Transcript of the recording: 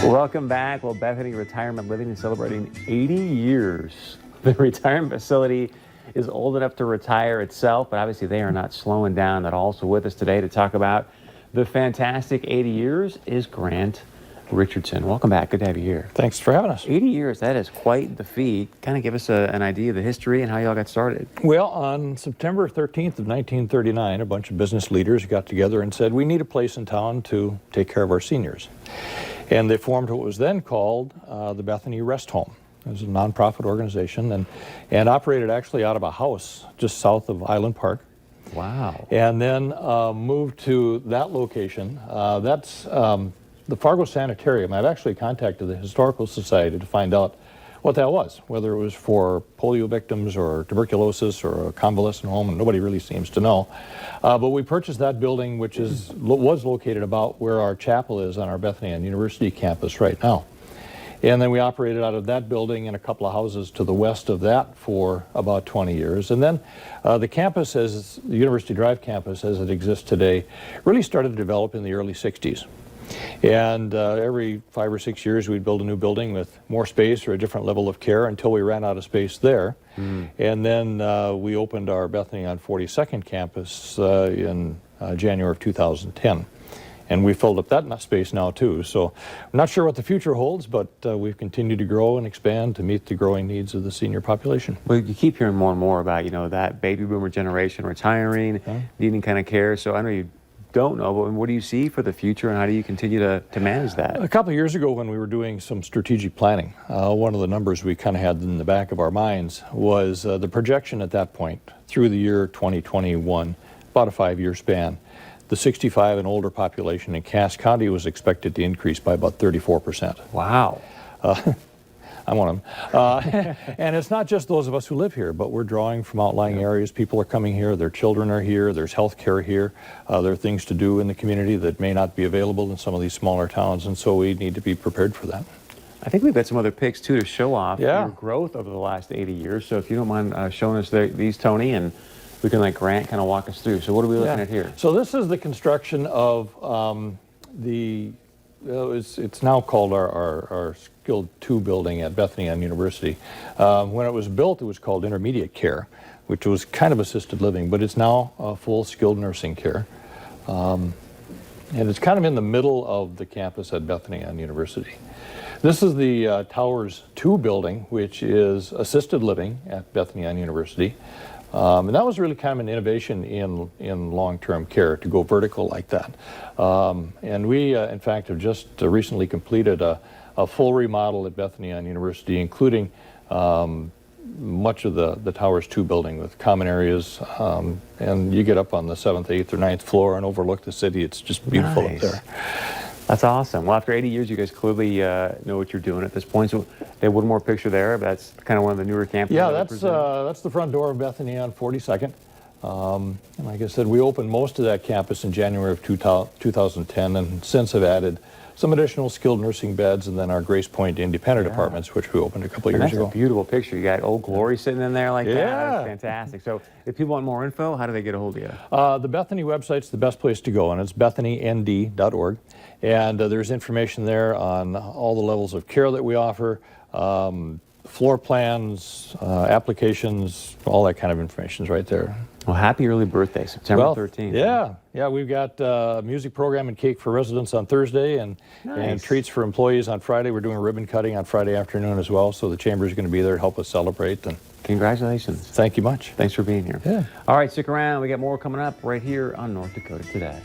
Welcome back. Well, Bethany Retirement Living is celebrating 80 years. The retirement facility is old enough to retire itself, but obviously they are not slowing down at all. So with us today to talk about the fantastic 80 years is Grant Richardson. Welcome back. Good to have you here. Thanks for having us. 80 years, that is quite the feat. Kind of give us an idea of the history and how y'all got started. Well, on September 13th of 1939, a bunch of business leaders got together and said, we need a place in town to take care of our seniors. And they formed what was then called the Bethany Rest Home. It was a nonprofit organization and operated actually out of a house just south of Island Park. Wow. And then moved to that location. That's the Fargo Sanitarium. I've actually contacted the Historical Society to find out what that was, whether it was for polio victims or tuberculosis or a convalescent home, and nobody really seems to know. But we purchased that building, which was located about where our chapel is on our Bethany and University campus right now. And then we operated out of that building and a couple of houses to the west of that for about 20 years. And then the campus, the University Drive campus as it exists today, really started to develop in the early 60s. And every 5 or 6 years we'd build a new building with more space or a different level of care until we ran out of space there. And then we opened our Bethany on 42nd campus in January of 2010. And we filled up that space now too. So I'm not sure what the future holds, but we've continued to grow and expand to meet the growing needs of the senior population. Well, you keep hearing more and more about, that baby boomer generation retiring, needing kind of care. So I know you don't know, but what do you see for the future and how do you continue to manage that? A couple of years ago when we were doing some strategic planning, one of the numbers we kind of had in the back of our minds was the projection at that point through the year 2021, about a 5-year span. The 65 and older population in Cass County was expected to increase by about 34%. Wow. I'm one of them. And it's not just those of us who live here, but we're drawing from outlying areas. People are coming here, their children are here, there's health care here. There are things to do in the community that may not be available in some of these smaller towns, and so we need to be prepared for that. I think we've got some other pics too to show off your growth over the last 80 years. So if you don't mind showing us these, Tony, and we can let Grant kind of walk us through. So what are we looking at here? So this is the construction of it's now called our Skilled 2 building at Bethany and University. When it was built, it was called Intermediate Care, which was kind of assisted living, but it's now full skilled nursing care. And it's kind of in the middle of the campus at Bethany and University. This is the Towers 2 building, which is assisted living at Bethany and University. And that was really kind of an innovation in long-term care to go vertical like that. And we, in fact, have just recently completed a full remodel at Bethany and University, including much of the Towers 2 building with common areas. And you get up on the 7th, 8th, or 9th floor and overlook the city. It's just beautiful up there. That's awesome. Well, after 80 years, you guys clearly know what you're doing at this point. So they have one more picture there. That's kind of one of the newer campuses. Yeah, that's the front door of Bethany on 42nd. And like I said, we opened most of that campus in January of 2010, and since have added some additional skilled nursing beds, and then our Grace Point independent apartments, which we opened a couple of years ago. That's a beautiful picture. You got Old Glory sitting in there like that. That's fantastic. So if people want more info, how do they get a hold of you? The Bethany website's the best place to go, and it's bethanynd.org. And there's information there on all the levels of care that we offer, floor plans, applications, all that kind of information is right there. Well, happy early birthday, September 13th. Yeah, we've got a music program and cake for residents on Thursday and treats for employees on Friday. We're doing a ribbon cutting on Friday afternoon as well, so the chamber is going to be there to help us celebrate. And congratulations. Thank you much. Thanks for being here. Yeah. All right, stick around. We got more coming up right here on North Dakota Today.